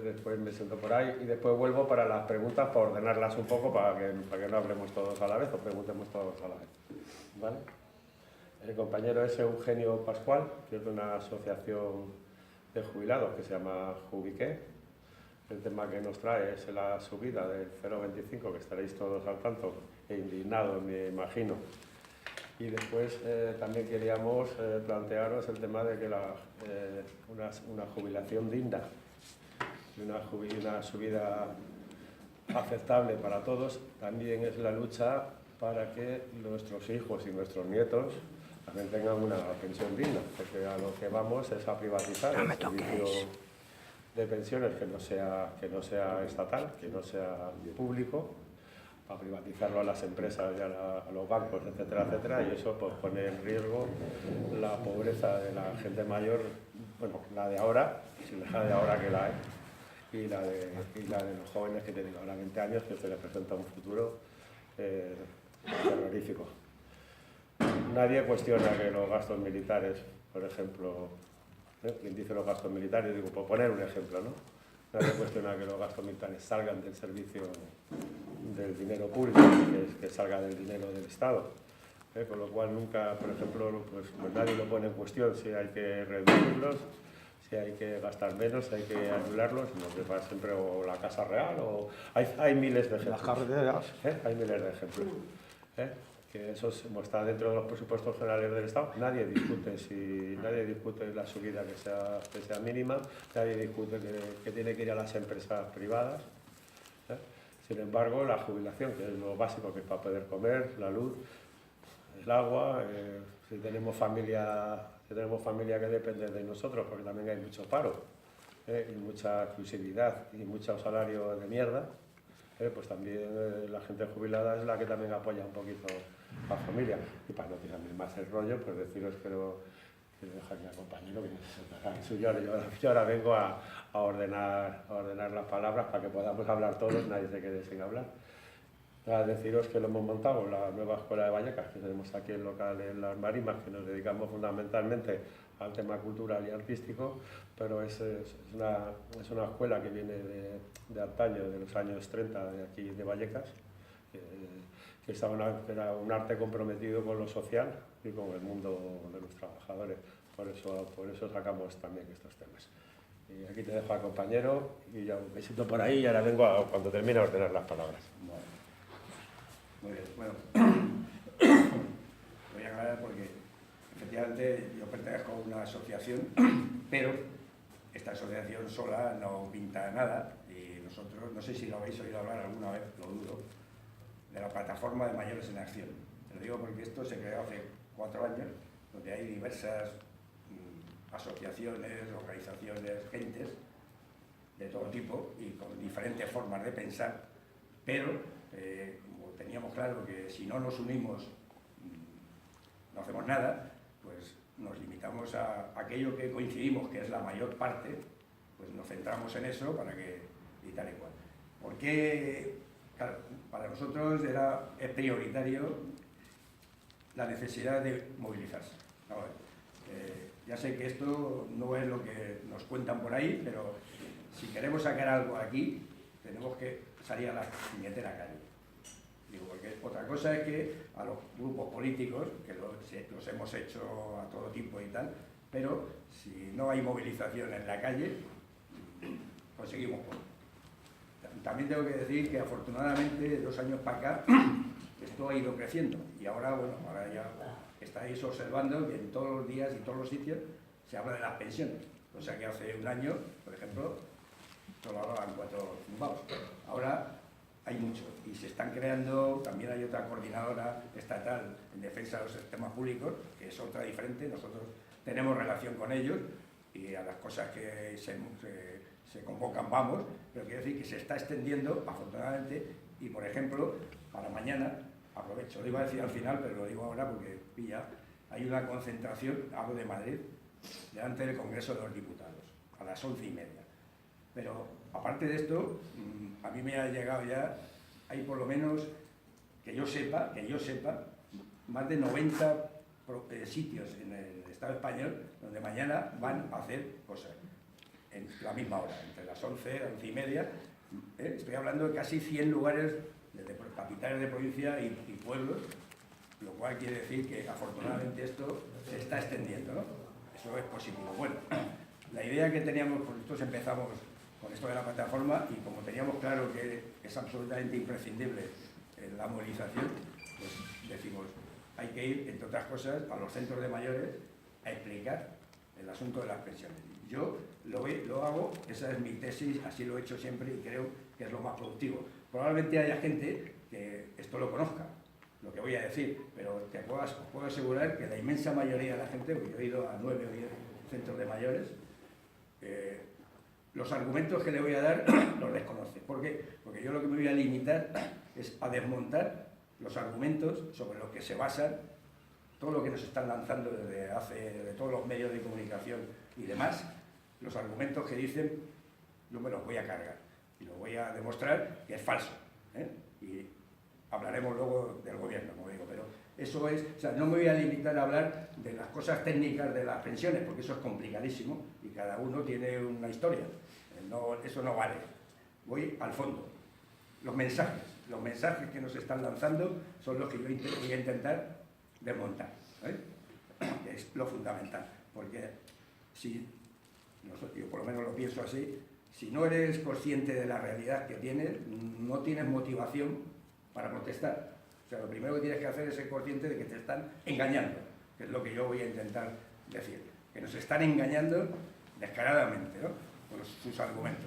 Después me siento por ahí y después vuelvo para las preguntas, para ordenarlas un poco, para que no hablemos todos a la vez o preguntemos todos a la vez. ¿Vale? El compañero es Eugenio Pascual, que es de una asociación de jubilados que se llama Jubiqué. El tema que nos trae es la subida del 0,25, que estaréis todos al tanto e indignados, me imagino. Y después también queríamos plantearos el tema de que una jubilación digna y una subida aceptable para todos también es la lucha para que nuestros hijos y nuestros nietos también tengan una pensión digna, porque a lo que vamos es a privatizar el servicio de pensiones que no sea estatal, que no sea público, a privatizarlo a las empresas y a los bancos, etcétera, etcétera, y eso pues pone en riesgo la pobreza de la gente mayor, bueno, la de ahora, sin dejar de ahora que la hay, y la de los jóvenes que tienen ahora 20 años, que se les presenta un futuro terrorífico. Nadie cuestiona que los gastos militares, por ejemplo, quien dice los gastos militares, digo, por poner un ejemplo, ¿no? Nadie cuestiona que los gastos militares salgan del servicio del dinero público, que salga del dinero del Estado. Con lo cual nunca, por ejemplo, pues nadie lo pone en cuestión si hay que reducirlos, si hay que gastar menos, si hay que anularlos, sino que va siempre o la Casa Real o... Hay miles de ejemplos. Las carreteras. Hay miles de ejemplos. Que eso está dentro de los presupuestos generales del Estado. Nadie discute la subida que sea mínima, nadie discute que tiene que ir a las empresas privadas. Sin embargo, la jubilación, que es lo básico, que es para poder comer, la luz, el agua, si tenemos familia que depende de nosotros, porque también hay mucho paro, y mucha exclusividad y mucho salario de mierda, pues también la gente jubilada es la que también apoya un poquito a la familia. Y para no tirarme más el rollo, pues deciros que quiero dejar a mi compañero que me sentará. Yo ahora vengo a ordenar las palabras para que podamos hablar todos, nadie se quede sin hablar. A deciros que lo hemos montado la nueva escuela de Vallecas, que tenemos aquí el local en Las Marismas, que nos dedicamos fundamentalmente al tema cultural y artístico, pero es una escuela que viene de antaño, de los años 30, de aquí de Vallecas, que era un arte comprometido con lo social y con el mundo de los trabajadores. Por eso sacamos también estos temas. Y aquí te dejo al compañero y ya me siento por ahí y ahora vengo cuando termine a ordenar las palabras. Muy bien, bueno, voy a aclarar porque efectivamente yo pertenezco a una asociación, pero esta asociación sola no pinta nada y nosotros, no sé si lo habéis oído hablar alguna vez, lo dudo, de la plataforma de mayores en acción. Te lo digo porque esto se creó hace 4 años, donde hay diversas asociaciones, organizaciones, gentes de todo tipo y con diferentes formas de pensar, pero como teníamos claro que si no nos unimos no hacemos nada, pues nos limitamos a aquello que coincidimos, que es la mayor parte, pues nos centramos en eso para que y tal y cual. Porque, claro, para nosotros es prioritario la necesidad de movilizarse. ¿No? Ya sé que esto no es lo que nos cuentan por ahí, pero si queremos sacar algo aquí, tenemos que salir a la puñetera calle. Digo, porque otra cosa es que a los grupos políticos, que los hemos hecho a todo tipo y tal, pero si no hay movilización en la calle, conseguimos poco. También tengo que decir que afortunadamente de 2 años para acá esto ha ido creciendo y ahora, bueno, ahora ya estáis observando que en todos los días y todos los sitios se habla de las pensiones. O sea que hace 1 año, por ejemplo, solo hablaban 4 zumbaos. Ahora hay mucho y se están creando, también hay otra coordinadora estatal en defensa de los sistemas públicos, que es otra diferente. Nosotros tenemos relación con ellos y a las cosas que se convocan vamos, pero quiero decir que se está extendiendo, afortunadamente, y por ejemplo, para mañana, aprovecho, lo iba a decir al final, pero lo digo ahora porque hay una concentración, hablo de Madrid, delante del Congreso de los Diputados, a las 11:30. Pero aparte de esto, a mí me ha llegado ya, hay por lo menos, que yo sepa, más de 90 sitios en el Estado español donde mañana van a hacer cosas en la misma hora, entre las 11, 11:30. Estoy hablando de casi 100 lugares, desde capitales de provincia y pueblos, lo cual quiere decir que afortunadamente esto se está extendiendo, ¿no? Eso es positivo. Bueno, la idea que teníamos, pues nosotros empezamos con esto de la plataforma y como teníamos claro que es absolutamente imprescindible la movilización, pues decimos, hay que ir, entre otras cosas, a los centros de mayores a explicar el asunto de las pensiones. Yo lo hago, esa es mi tesis, así lo he hecho siempre y creo que es lo más productivo. Probablemente haya gente que esto lo conozca, lo que voy a decir, pero os puedo asegurar que la inmensa mayoría de la gente, porque yo he ido a 9 o 10 centros de mayores, los argumentos que le voy a dar los desconoce. ¿Por qué? Porque yo lo que me voy a limitar es a desmontar los argumentos sobre los que se basan todo lo que nos están lanzando desde todos los medios de comunicación y demás, los argumentos que dicen, yo me los voy a cargar y lo voy a demostrar que es falso, y hablaremos luego del gobierno, como digo, pero eso es, o sea, no me voy a limitar a hablar de las cosas técnicas de las pensiones, porque eso es complicadísimo y cada uno tiene una historia, eso no vale. Voy al fondo. Los mensajes que nos están lanzando son los que yo voy a intentar desmontar, que es lo fundamental, porque si, yo por lo menos lo pienso así, si no eres consciente de la realidad que tienes, no tienes motivación para protestar. O sea, lo primero que tienes que hacer es ser consciente de que te están engañando, que es lo que yo voy a intentar decir, que nos están engañando descaradamente, ¿no? Con sus argumentos.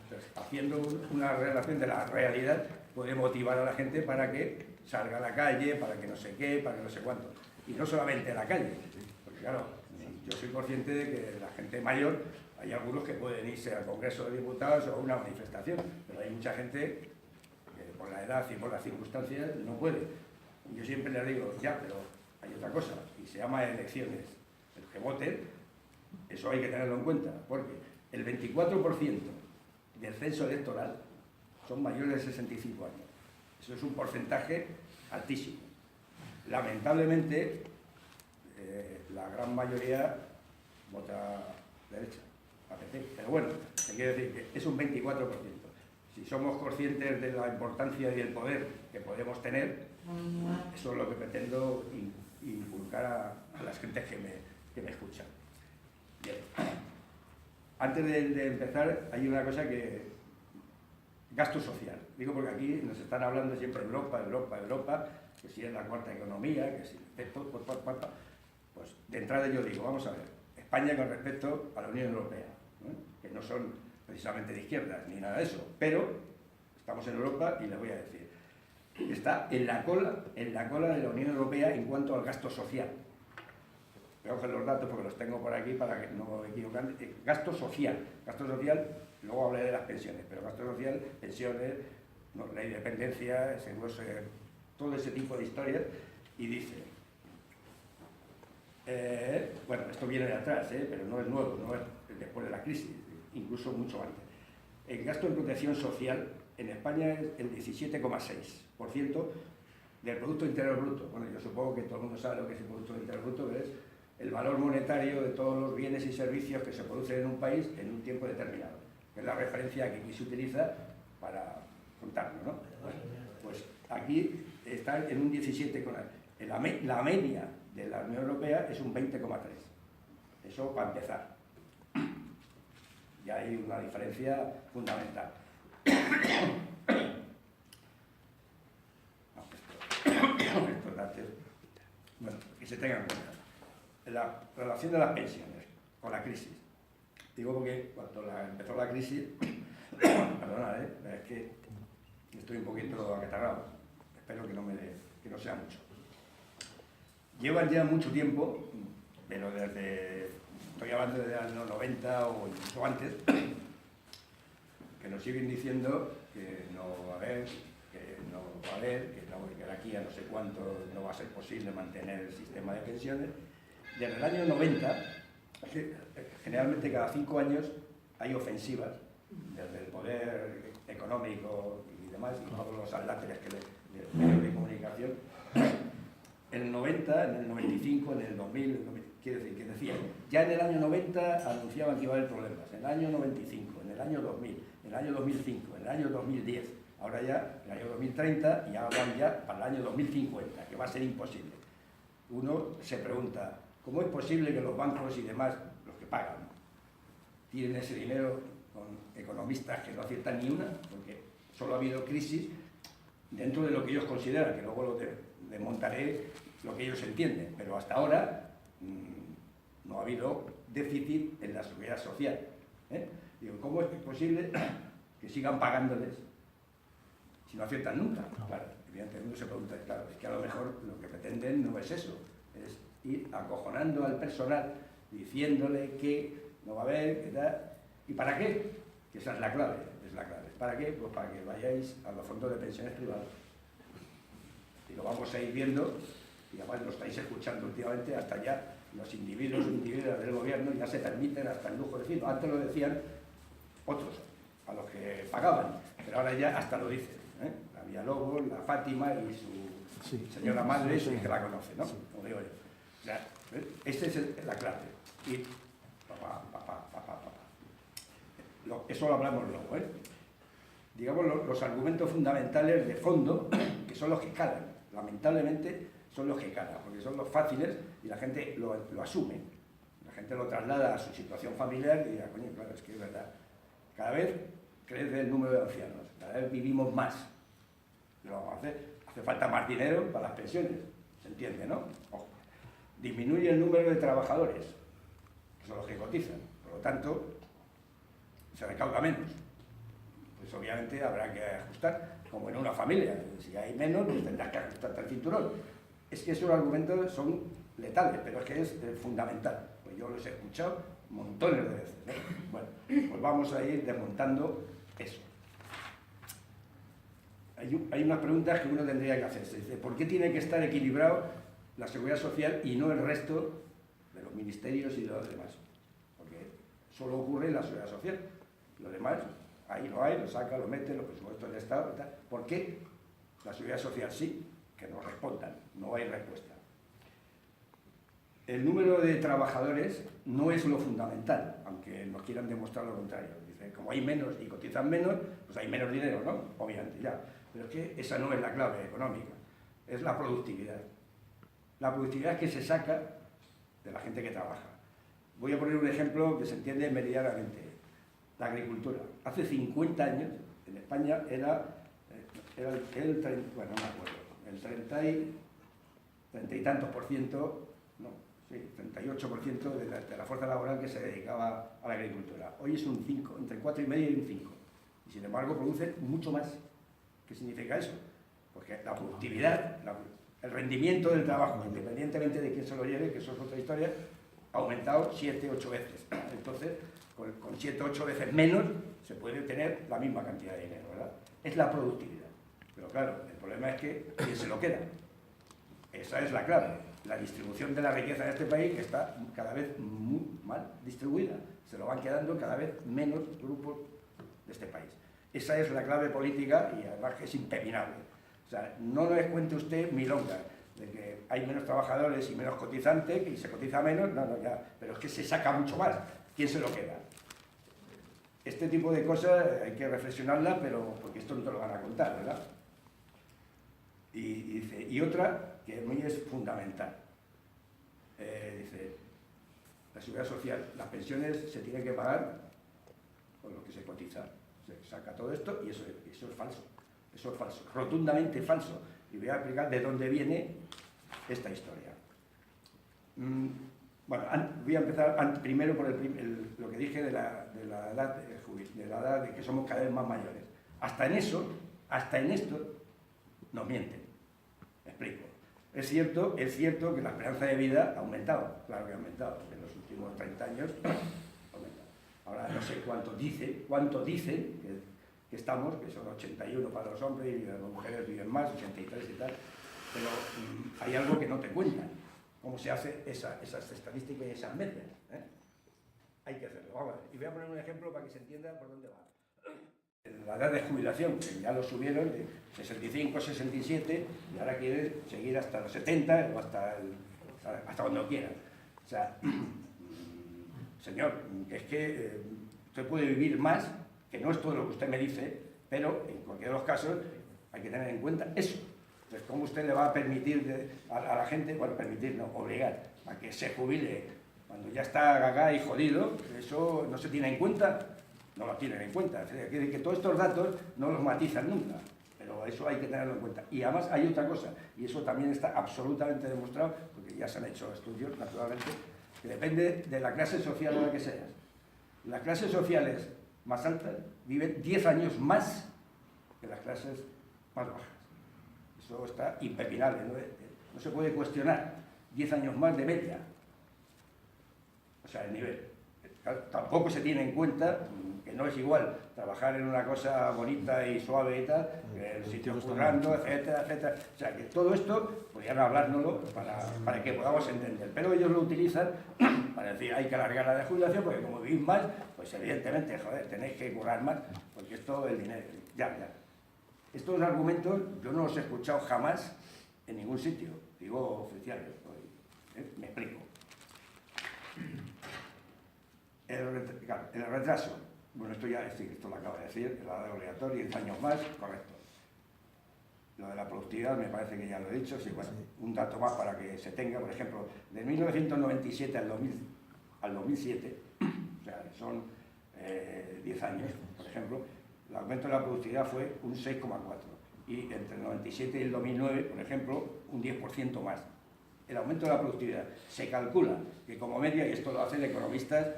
Entonces, haciendo una relación de la realidad puede motivar a la gente para que salga a la calle, para que no sé qué, para que no sé cuánto. Y no solamente a la calle, porque claro, yo soy consciente de que la gente mayor, hay algunos que pueden irse al Congreso de Diputados o a una manifestación, pero hay mucha gente que por la edad y por las circunstancias no puede. Y yo siempre les digo, ya, pero hay otra cosa, y se llama elecciones. El que vote, eso hay que tenerlo en cuenta, porque el 24% del censo electoral son mayores de 65 años. Eso es un porcentaje altísimo. Lamentablemente, la gran mayoría vota derecha, APC. Pero bueno, te quiero decir que es un 24%. Si somos conscientes de la importancia y el poder que podemos tener, eso es lo que pretendo inculcar a las gentes que me escuchan. Bien. Antes de empezar, hay una cosa que... Gasto social. Digo porque aquí nos están hablando siempre Europa, que si es la cuarta economía, que si... Pues de entrada yo digo, vamos a ver, España con respecto a la Unión Europea, que no son precisamente de izquierdas ni nada de eso, pero estamos en Europa y les voy a decir, está en la cola de la Unión Europea en cuanto al gasto social. Voy a coger los datos porque los tengo por aquí para que no me equivoquen. Gasto social, luego hablaré de las pensiones, pero gasto social, pensiones, ley de dependencia, todo ese tipo de historias, y dice, bueno, esto viene de atrás, pero no es nuevo, no es después de la crisis, incluso mucho antes. El gasto en protección social en España es el 17,6% del Producto Interior Bruto. Bueno, yo supongo que todo el mundo sabe lo que es el Producto Interior Bruto, que es el valor monetario de todos los bienes y servicios que se producen en un país en un tiempo determinado, que es la referencia que aquí se utiliza para contarlo, ¿no? Bueno, pues aquí está en un 17, la media de la Unión Europea es un 20,3. Eso para empezar. Ya hay una diferencia fundamental. Estos datos, bueno, que se tengan en cuenta. La relación de las pensiones con la crisis. Digo porque cuando empezó la crisis, perdonad, es que estoy un poquito acatarrado, espero que no sea mucho. Llevan ya mucho tiempo, pero desde hablando del año 90 o incluso antes, que nos siguen diciendo que no va a haber, que no va a haber, que de aquí a no sé cuánto no va a ser posible mantener el sistema de pensiones. Desde el año 90, generalmente cada 5 años hay ofensivas desde el poder económico y demás, y todos los atláteres de medios de comunicación. En el 90, en el 95, en el 2000, quiere decir que decían, ya en el año 90 anunciaban que iba a haber problemas, en el año 95, en el año 2000, en el año 2005, en el año 2010, ahora ya, en el año 2030, y ahora van ya para el año 2050, que va a ser imposible. Uno se pregunta, ¿cómo es posible que los bancos y demás, los que pagan, tienen ese dinero con economistas que no aciertan ni una? Porque solo ha habido crisis dentro de lo que ellos consideran, que luego lo desmontaré lo que ellos entienden, pero hasta ahora no ha habido déficit en la seguridad social. Digo, ¿cómo es posible que sigan pagándoles si no aciertan nunca? Claro, evidentemente uno se pregunta, claro, es que a lo mejor lo que pretenden no es eso, es ir acojonando al personal, diciéndole que no va a haber, que tal. ¿Y para qué? Que esa es la clave, ¿Para qué? Pues para que vayáis a los fondos de pensiones privados. Y lo vamos a ir viendo, y además lo estáis escuchando últimamente, hasta ya los individuos del gobierno ya se permiten hasta el lujo de decirlo. Antes lo decían otros, a los que pagaban, pero ahora ya hasta lo dicen. La Villalobos, la Fátima y su señora madre, que la conoce, ¿no? Como digo yo. O sea, esa es la clave. Y papá. Eso lo hablamos luego, Digamos, los argumentos fundamentales de fondo, que son los que calan, lamentablemente son los que calan, porque son los fáciles y la gente lo asume. La gente lo traslada a su situación familiar y dirá, coño, claro, es que es verdad. Cada vez crece el número de ancianos, cada vez vivimos más. ¿Qué lo vamos a hacer? Hace falta más dinero para las pensiones, se entiende, ¿no? Ojo. Disminuye el número de trabajadores, que son los que cotizan, por lo tanto, se recauda menos. Pues obviamente habrá que ajustar, como en una familia. Si hay menos, pues tendrás que ajustarte el cinturón. Es que esos argumentos son letales, pero es que es fundamental. Pues yo los he escuchado montones de veces. Bueno, pues vamos a ir desmontando eso. Hay unas preguntas que uno tendría que hacerse. Dice, ¿por qué tiene que estar equilibrado la seguridad social y no el resto de los ministerios y de los demás? Porque solo ocurre en la seguridad social. Lo demás, ahí lo hay, lo saca, lo mete, los presupuestos del Estado, tal. ¿Por qué la seguridad social sí? Que nos respondan, no hay respuesta. El número de trabajadores no es lo fundamental, aunque nos quieran demostrar lo contrario. Dice, como hay menos y cotizan menos, pues hay menos dinero, ¿no? Obviamente, ya. Pero es que esa no es la clave económica, es la productividad. La productividad que se saca de la gente que trabaja. Voy a poner un ejemplo que se entiende meridianamente. La agricultura. Hace 50 años, en España, era el 30 y tantos por ciento, no, sí, 38% de la fuerza laboral que se dedicaba a la agricultura. Hoy es un 5, entre 4,5 y un 5. Y sin embargo produce mucho más. ¿Qué significa eso? Porque la productividad, el rendimiento del trabajo, independientemente de quién se lo lleve, que eso es otra historia, ha aumentado 7, 8 veces. Entonces, con 7 o 8 veces menos se puede tener la misma cantidad de dinero, ¿verdad? Es la productividad. Pero claro, el problema es que ¿quién se lo queda? Esa es la clave. La distribución de la riqueza en este país que está cada vez muy mal distribuida. Se lo van quedando cada vez menos grupos de este país. Esa es la clave política y además que es impepinable. O sea, no nos cuente usted milongas de que hay menos trabajadores y menos cotizantes y se cotiza menos, no, ya, pero es que se saca mucho más. ¿Quién se lo queda? Este tipo de cosas hay que reflexionarlas, pero porque esto no te lo van a contar, ¿verdad? Y otra que muy es fundamental. Dice, la seguridad social, las pensiones se tienen que pagar con lo que se cotiza. Se saca todo esto y eso es falso. Eso es falso, rotundamente falso. Y voy a explicar de dónde viene esta historia. Bueno, voy a empezar primero por lo que dije de la edad de que somos cada vez más mayores. Hasta en esto nos mienten. Me explico. Es cierto que la esperanza de vida ha aumentado, claro que ha aumentado, en los últimos 30 años ha aumentado. Ahora no sé cuánto dicen que estamos, que son 81 para los hombres y las mujeres viven más, 83 y tal, pero hay algo que no te cuentan, cómo se hace esas estadísticas y esas medias. Hay que hacerlo, vamos a ver. Y voy a poner un ejemplo para que se entienda por dónde va. La edad de jubilación, que ya lo subieron de 65, 67, y ahora quieren seguir hasta los 70 o hasta cuando quieran. O sea, señor, es que usted puede vivir más, que no es todo lo que usted me dice, pero en cualquiera de los casos hay que tener en cuenta eso. Entonces, ¿cómo usted le va a permitir a la gente, bueno, permitir, no, obligar, a que se jubile cuando ya está gaga y jodido? Eso no se tiene en cuenta. No lo tienen en cuenta, es decir, que todos estos datos no los matizan nunca, pero eso hay que tenerlo en cuenta. Y además hay otra cosa, y eso también está absolutamente demostrado, porque ya se han hecho estudios, naturalmente, que depende de la clase social en la que seas. Las clases sociales más altas viven 10 años más que las clases más bajas. Eso está impepinable, no se puede cuestionar. 10 años más de media, o sea, el nivel. Tampoco se tiene en cuenta que no es igual trabajar en una cosa bonita y suave y tal, que el sitio currando, etcétera, etcétera. O sea, que todo esto, podrían hablárnoslo para que podamos entender. Pero ellos lo utilizan para decir, hay que alargar la de jubilación, porque como vivís más, pues evidentemente, joder, tenéis que currar más, porque esto, el dinero, ya. Estos argumentos yo no los he escuchado jamás en ningún sitio, digo oficiales. Me explico. El retraso, bueno, esto lo acabo de decir, la edad obligatoria, 10 años más, correcto. Lo de la productividad me parece que ya lo he dicho, sí, bueno, un dato más para que se tenga, por ejemplo, de 1997 al 2007, o sea, son 10 años, por ejemplo, el aumento de la productividad fue un 6,4, y entre el 97 y el 2009, por ejemplo, un 10% más. El aumento de la productividad se calcula que como media, y esto lo hacen economistas,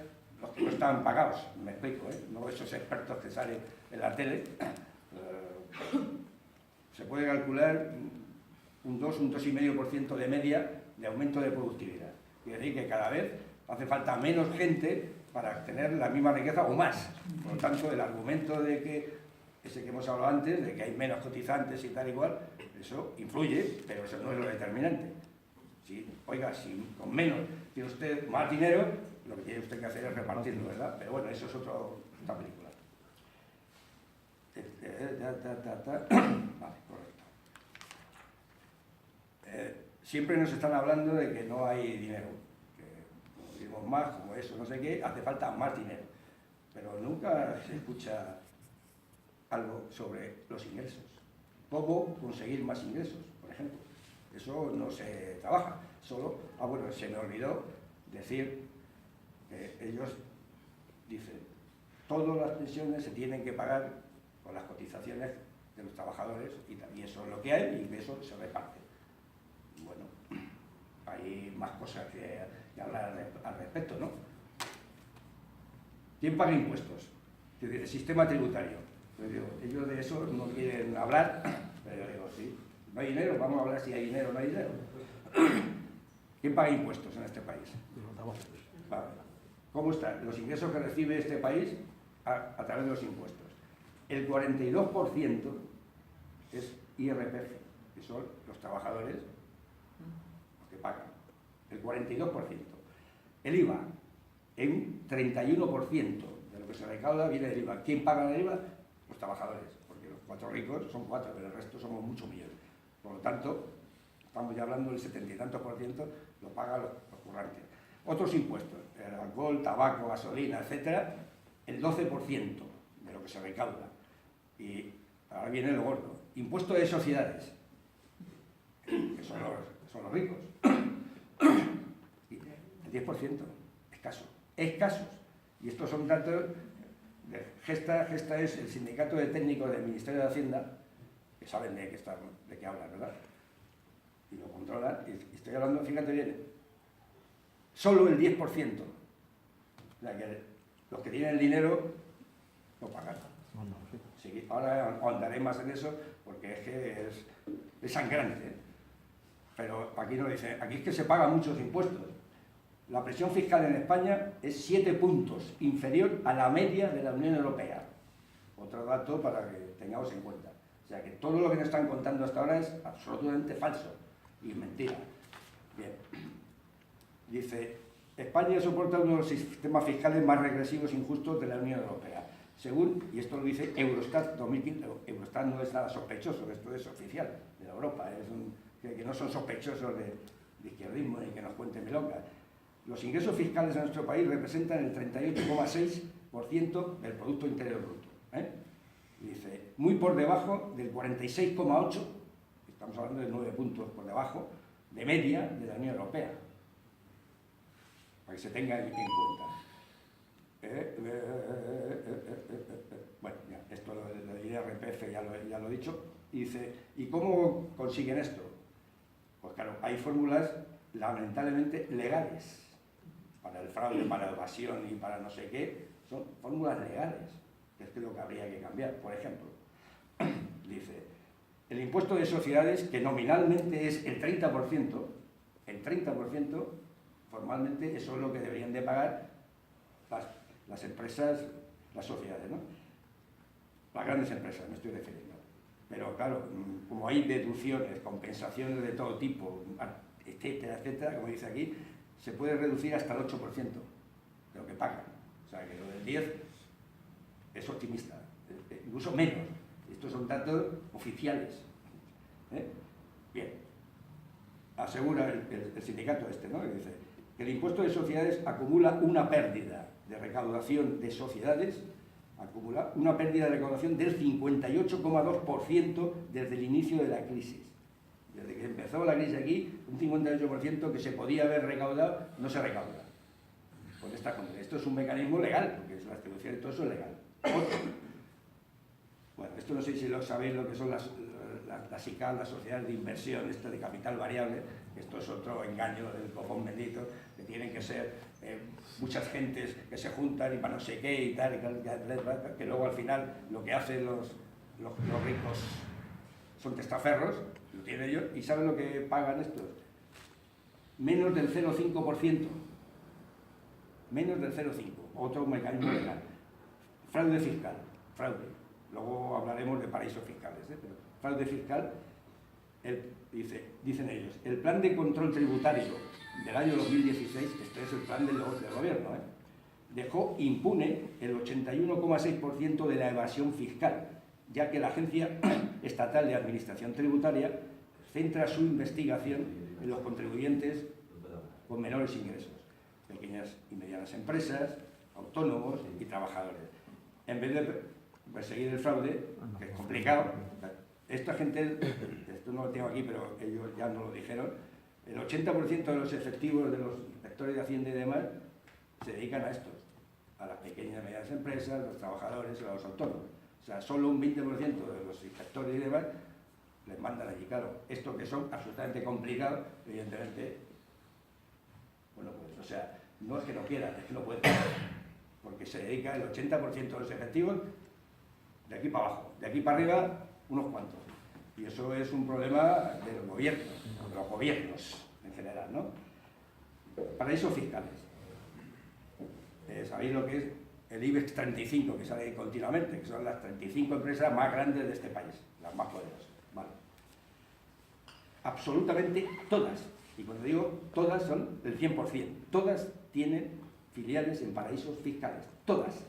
los que no están pagados, me explico, no esos expertos que salen en la tele, se puede calcular un 2,5% de media de aumento de productividad. Quiere decir que cada vez hace falta menos gente para tener la misma riqueza o más. Por lo tanto, el argumento de que, ese que hemos hablado antes, de que hay menos cotizantes y tal y cual, eso influye, pero eso no es lo determinante. Oiga, si con menos tiene usted más dinero, lo que tiene usted que hacer es repartirlo, ¿verdad? Pero bueno, eso es otra película. Vale, correcto. Siempre nos están hablando de que no hay dinero, que como vivimos más, como eso, no sé qué, hace falta más dinero. Pero nunca se escucha algo sobre los ingresos. ¿Cómo conseguir más ingresos, por ejemplo? Eso no se trabaja, solo, bueno, se me olvidó decir que ellos dicen, todas las pensiones se tienen que pagar con las cotizaciones de los trabajadores y eso es lo que hay y de eso se reparte. Bueno, hay más cosas que hablar al respecto, ¿no? ¿Quién paga impuestos? El sistema tributario. Yo digo, ellos de eso no quieren hablar, pero yo digo, sí. ¿No hay dinero? Vamos a hablar si hay dinero o no hay dinero. ¿Quién paga impuestos en este país? Vale. ¿Cómo están los ingresos que recibe este país a través de los impuestos? El 42% es IRPF, que son los trabajadores los que pagan. El 42%. El IVA, un 31% de lo que se recauda viene del IVA. ¿Quién paga el IVA? Los trabajadores, porque los 4 ricos son 4, pero el resto somos muchos millones. Por lo tanto, estamos ya hablando del 70 y tantos % lo pagan los currantes. Otros impuestos, el alcohol, tabaco, gasolina, etcétera, el 12% de lo que se recauda. Y ahora viene lo gordo. Impuesto de sociedades, que son los ricos. El 10%, escasos. Y estos son datos de Gesta es el sindicato de técnicos del Ministerio de Hacienda, que saben de qué hablan, ¿verdad? Y lo controlan, y estoy hablando, fíjate bien, solo el 10%. O sea, que los que tienen el dinero lo pagan. Sí, ahora ahondaré más en eso, porque es que es sangrante. pero aquí no lo dice. Aquí es que se pagan muchos impuestos. La presión fiscal en España es 7 puntos inferior a la media de la Unión Europea. Otro dato para que tengamos en cuenta. O sea que todo lo que nos están contando hasta ahora es absolutamente falso y mentira. Bien. Dice, España soporta uno de los sistemas fiscales más regresivos e injustos de la Unión Europea. Según, y esto lo dice Eurostat 2015, Eurostat no es nada sospechoso, esto es oficial de la Europa, que no son sospechosos de izquierdismo ni que nos cuenten milongas. Los ingresos fiscales de nuestro país representan el 38,6% del Producto Interior Bruto. Dice, muy por debajo del 46,8%, estamos hablando de 9 puntos por debajo, de media de la Unión Europea, para que se tenga en cuenta. Bueno, ya, esto lo del IRPF ya lo he dicho. Y dice, ¿y cómo consiguen esto? Pues claro, hay fórmulas lamentablemente legales para el fraude, para la evasión y para no sé qué, son fórmulas legales, que es lo que habría que cambiar. Por ejemplo, dice, el impuesto de sociedades, que nominalmente es el 30%, formalmente eso es lo que deberían de pagar las empresas, las sociedades, ¿no? Las grandes empresas, me estoy refiriendo. Pero claro, como hay deducciones, compensaciones de todo tipo, etcétera, etcétera, como dice aquí, se puede reducir hasta el 8% de lo que pagan. O sea, que lo del 10 es optimista, incluso menos. Estos son datos oficiales. Bien. Asegura el sindicato ¿no? Que dice que el impuesto de sociedades acumula una pérdida de recaudación de sociedades, acumula una pérdida de recaudación del 58,2% desde el inicio de la crisis. Desde que empezó la crisis aquí, un 58% que se podía haber recaudado, no se recauda. Con esta contra. Esto es un mecanismo legal, porque es la distribución y todo eso es legal. Bueno, esto no sé si lo sabéis lo que son las SICAV, las sociedades de inversión, esto de capital variable. Esto es otro engaño del cojón bendito, que tienen que ser muchas gentes que se juntan y para no sé qué y tal, que luego al final lo que hacen los ricos son testaferros, lo tienen ellos, y ¿saben lo que pagan estos? Menos del 0,5%. Menos del 0,5%. Otro mecanismo legal. Fraude fiscal. Fraude. Luego hablaremos de paraísos fiscales, pero fraude fiscal, dicen ellos, el plan de control tributario del año 2016, este es el plan del gobierno, dejó impune el 81,6% de la evasión fiscal, ya que la Agencia Estatal de Administración Tributaria centra su investigación en los contribuyentes con menores ingresos, pequeñas y medianas empresas, autónomos y trabajadores. En vez de perseguir el fraude, que es complicado, esta gente, esto no lo tengo aquí, pero ellos ya nos lo dijeron, el 80% de los efectivos de los inspectores de Hacienda y demás se dedican a estos, a las pequeñas y medianas empresas, los trabajadores, a los autónomos. O sea, solo un 20% de los inspectores y demás les mandan allí. Claro, estos que son absolutamente complicados, evidentemente, bueno, pues, o sea, no es que no quieran, es que no pueden, porque se dedica el 80% de los efectivos de aquí para abajo, de aquí para arriba, unos cuantos. Y eso es un problema del gobierno, de los gobiernos en general, ¿no? Paraísos fiscales. ¿Sabéis lo que es el IBEX 35, que sale continuamente? Que son las 35 empresas más grandes de este país, las más poderosas. ¿Vale? Absolutamente todas, y cuando digo todas son el 100%, todas tienen filiales en paraísos fiscales. Todas.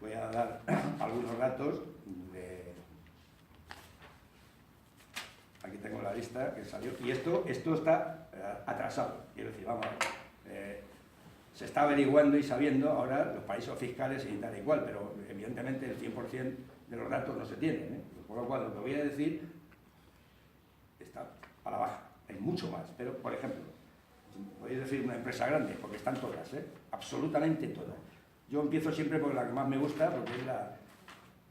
Voy a dar algunos datos de... Aquí tengo la lista que salió. Y esto está atrasado. Quiero decir, vamos a ver. Se está averiguando y sabiendo ahora los paraísos fiscales y tal y cual, pero evidentemente el 100% de los datos no se tienen. Por lo cual, lo que voy a decir está a la baja. Hay mucho más. Pero, por ejemplo, podéis decir una empresa grande, porque están todas, absolutamente todas. Yo empiezo siempre por la que más me gusta, porque es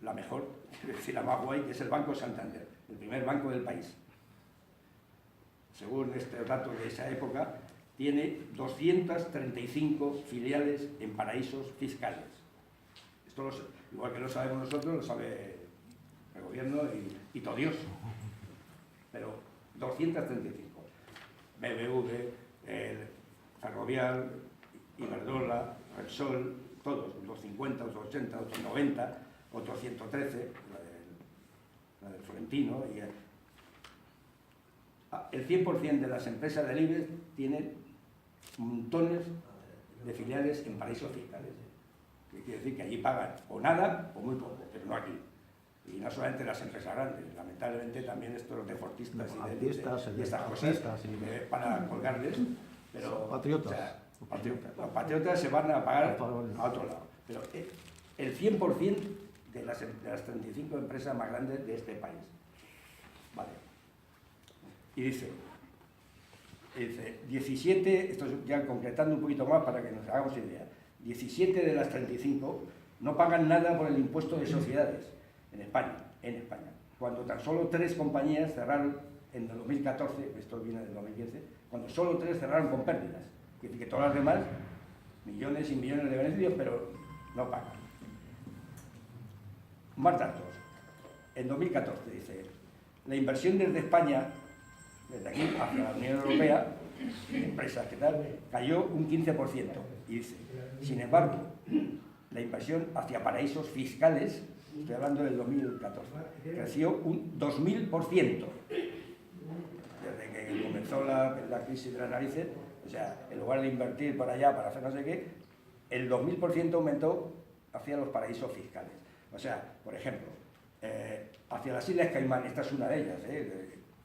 la mejor, es decir, la más guay, que es el Banco Santander, el primer banco del país. Según este dato de esa época, tiene 235 filiales en paraísos fiscales. Esto igual que lo sabemos nosotros, lo sabe el gobierno y todo Dios. pero 235. BBV, Ferrovial, Iberdrola, Repsol, todos, otros 50, otros 80, otros 90, otros 113, la del Florentino. Y el 100% de las empresas del IBEX tienen montones de filiales en paraísos fiscales. Que quiere decir que allí pagan o nada o muy poco, pero no aquí. Y no solamente las empresas grandes, lamentablemente también estos deportistas y estas cosas para colgarles. Pero, patriotas. O sea, los patriotas se van a pagar a otro lado. Pero el 100% de las 35 empresas más grandes de este país. Vale. Y dice 17, esto es ya concretando un poquito más para que nos hagamos idea, 17 de las 35 no pagan nada por el impuesto de sociedades en España, cuando tan solo 3 compañías cerraron en el 2014, esto viene del 2015, cuando solo 3 cerraron con pérdidas, es decir, que todas las demás, millones y millones de beneficios, pero no pagan. Más datos. En 2014 dice, la inversión desde España, desde aquí hacia la Unión Europea, empresas que tal, cayó un 15%. Y dice, sin embargo, la inversión hacia paraísos fiscales, estoy hablando del 2014, creció un 2000%. Desde que comenzó la crisis de las narices, o sea, en lugar de invertir para allá, para hacer no sé qué, el 2000% aumentó hacia los paraísos fiscales. O sea, por ejemplo, hacia las Islas Caimán, esta es una de ellas,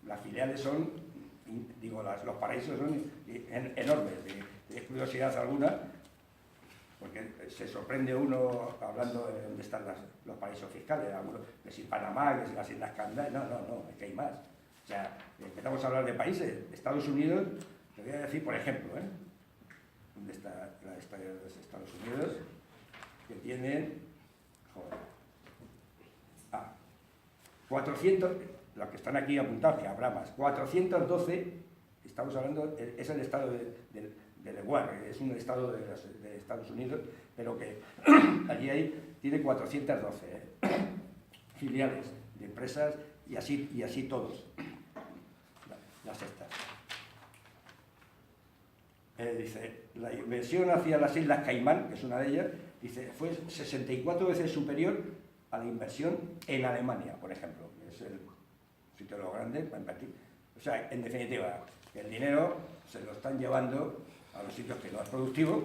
las filiales son, digo, los paraísos son enormes, de curiosidad alguna, porque se sorprende uno hablando de dónde están los paraísos fiscales, que si Panamá, que si las Islas Caimán, no, es que hay más. O sea, empezamos a hablar de países, Estados Unidos, te voy a decir, por ejemplo, ¿dónde está la historia de los Estados Unidos? Que tienen, 400, los que están aquí apuntados, que habrá más, 412, estamos hablando, es el estado de Delaware, es un estado de Estados Unidos, pero que allí tiene 412 filiales de empresas y así todos, las estas. Dice, la inversión hacia las Islas Caimán, que es una de ellas, dice, fue 64 veces superior a la inversión en Alemania, por ejemplo, que es el sitio de los grandes para invertir. O sea, en definitiva, el dinero se lo están llevando a los sitios que no es productivo,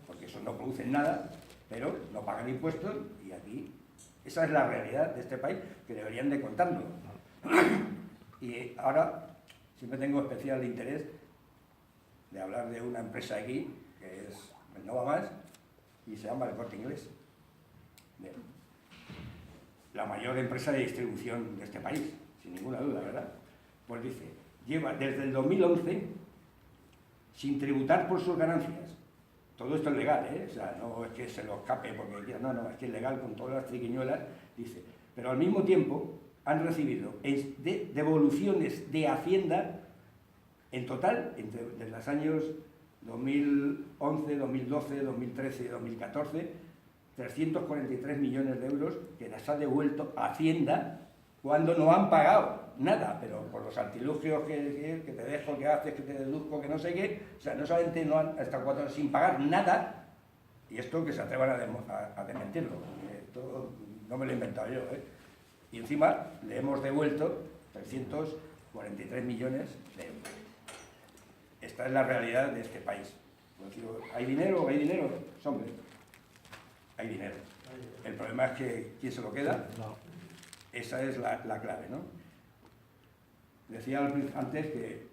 porque esos no producen nada, pero no pagan impuestos y aquí esa es la realidad de este país que deberían de contarnos. Y ahora siempre tengo especial interés de hablar de una empresa aquí, que es no va más, y se llama El Corte Inglés. Bien. La mayor empresa de distribución de este país, sin ninguna duda, ¿verdad? Pues dice, lleva desde el 2011 sin tributar por sus ganancias. Todo esto es legal, ¿eh? O sea, no es que se lo escape porque quiera, no, es que es legal con todas las triquiñuelas, dice. Pero al mismo tiempo han recibido devoluciones de Hacienda en total, entre los años 2011, 2012, 2013 y 2014, 343 millones de euros que las ha devuelto Hacienda cuando no han pagado nada, pero por los artilugios que te dejo, que haces, que te deduzco, que no sé qué, o sea, no solamente no han estado 4 años sin pagar nada, y esto que se atrevan a desmentirlo, esto no me lo he inventado yo, y encima le hemos devuelto 343 millones de euros. Esta es la realidad de este país. Pues digo, ¿hay dinero? ¿Hay dinero? Hombre, hay dinero. El problema es que ¿quién se lo queda? Esa es la clave, ¿no? Decía antes que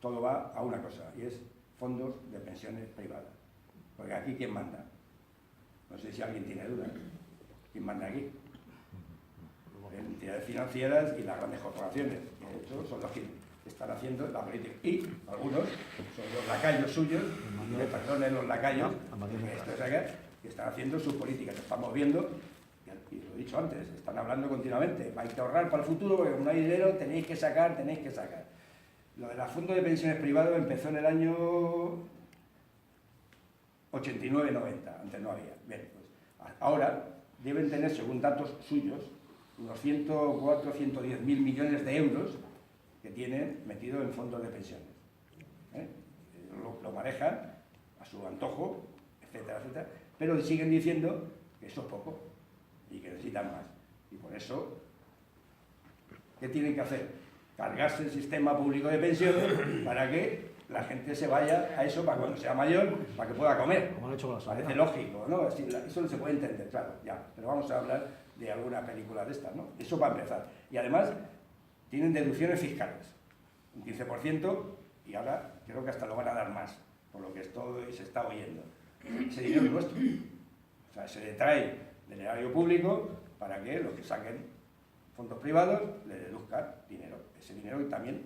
todo va a una cosa, y es fondos de pensiones privadas. Porque aquí, ¿quién manda? No sé si alguien tiene dudas. ¿Quién manda aquí? Entidades financieras y las grandes corporaciones. De hecho, son los que están haciendo la política. Y algunos son los lacayos suyos, perdonen los lacayos, que están haciendo sus políticas. Estamos viendo, y lo he dicho antes, están hablando continuamente, hay que ahorrar para el futuro porque como no hay dinero tenéis que sacar. Lo de los fondos de pensiones privados empezó en el año 89-90, antes no había. Bien, pues ahora deben tener, según datos suyos, unos 104, 110.000 millones de euros que tienen metido en fondos de pensiones. Lo manejan a su antojo, etcétera, etcétera, pero siguen diciendo que eso es poco y que necesitan más. Y por eso, ¿qué tienen que hacer? Cargarse el sistema público de pensiones para que la gente se vaya a eso para cuando sea mayor, para que pueda comer. Como han hecho con la Parece sanidad. lógico, ¿no? Eso no se puede entender, claro, ya. Pero vamos a hablar de alguna película de estas, ¿no? Eso para empezar. Y además, tienen deducciones fiscales, un 15%, y ahora creo que hasta lo van a dar más, por lo que se está oyendo. Ese dinero es nuestro. O sea, se le trae del erario público para que los que saquen fondos privados le deduzcan dinero. Ese dinero también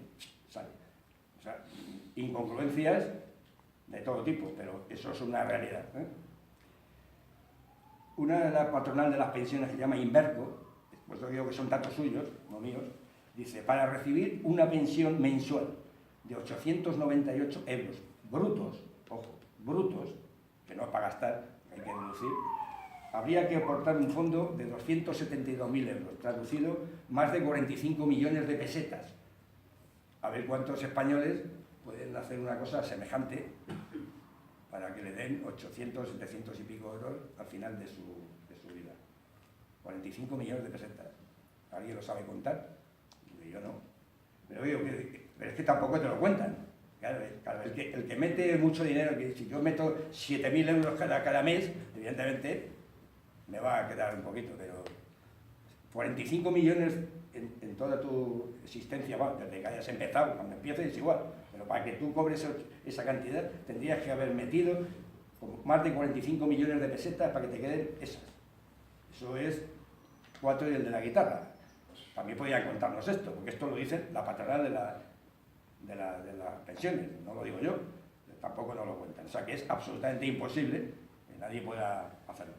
sale. O sea, incongruencias de todo tipo, pero eso es una realidad, ¿eh? Una de las patronal de las pensiones que se llama Inverco, pues yo digo que son datos suyos, no míos, dice, para recibir una pensión mensual de 898 euros brutos, ojo, brutos, que no es para gastar, hay que deducir, habría que aportar un fondo de 272.000 euros, traducido más de 45 millones de pesetas. A ver cuántos españoles pueden hacer una cosa semejante para que le den 800, 700 y pico euros al final de su vida. 45 millones de pesetas. ¿Alguien lo sabe contar? Yo no. Pero es que tampoco te lo cuentan. Claro, el que mete mucho dinero, que si yo meto 7.000 euros cada mes, evidentemente me va a quedar un poquito, pero 45 millones en toda tu existencia, bueno, desde que hayas empezado, cuando empieces es igual, pero para que tú cobres esa cantidad tendrías que haber metido más de 45 millones de pesetas para que te queden esas. Eso es 4 y el de la guitarra. También podrían contarnos esto, porque esto lo dice la patronal de las pensiones, no lo digo yo, tampoco nos lo cuentan. O sea que es absolutamente imposible que nadie pueda hacerlo.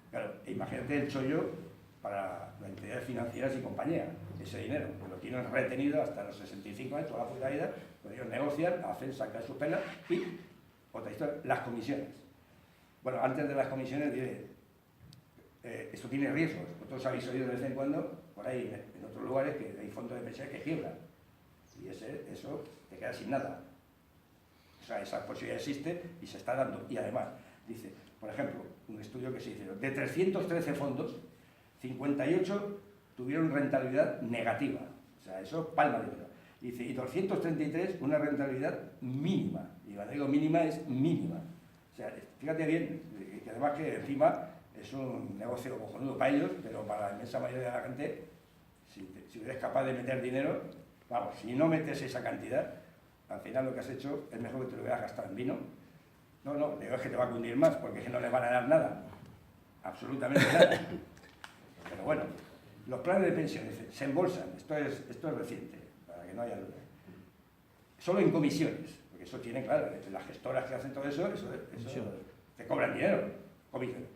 Claro, imagínate el chollo para las entidades financieras y compañía, ese dinero, que lo tienen retenido hasta los 65 años, toda la puta vida, pues ellos negocian, hacen sacar sus penas y, otra historia, las comisiones. Bueno, antes de las comisiones diré, esto tiene riesgos, vosotros habéis oído de vez en cuando, por ahí en otros lugares, que hay fondos de pensiones que quiebran, y eso te queda sin nada. O sea, esa posibilidad existe y se está dando, y además, dice, por ejemplo, un estudio que se hizo, de 313 fondos, 58 tuvieron rentabilidad negativa, o sea, eso palma de oro. Dice, y 233 una rentabilidad mínima, y cuando digo mínima es mínima. O sea, fíjate bien, que además que encima es un negocio cojonudo para ellos, pero para la inmensa mayoría de la gente, si eres capaz de meter dinero, vamos, si no metes esa cantidad, al final lo que has hecho es mejor que te lo hubieras gastado en vino. No, digo, es que te va a cundir más, porque es que no les van a dar nada, absolutamente nada. Pero bueno, los planes de pensiones se embolsan, esto es reciente, para que no haya duda. Solo en comisiones, porque eso tiene, claro, las gestoras que hacen todo eso te cobran dinero, comisiones.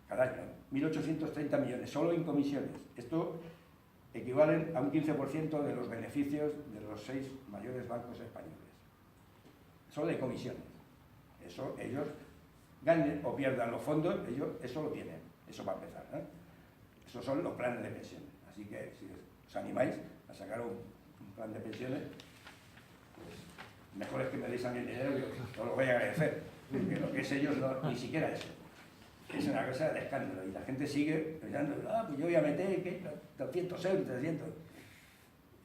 Cada año, 1.830 millones, solo en comisiones. Esto equivale a un 15% de los beneficios de los 6 mayores bancos españoles. Solo de comisiones. Eso ellos ganen o pierdan los fondos, ellos eso lo tienen. Eso va a empezar, ¿eh? Esos son los planes de pensiones. Así que si os animáis a sacar un plan de pensiones, pues mejor es que me deis a mí el dinero, que os lo voy a agradecer. Porque lo que es ellos ni siquiera eso. Es una cosa de escándalo. Y la gente sigue pensando, pues yo voy a meter ¿qué? 200 euros, 300.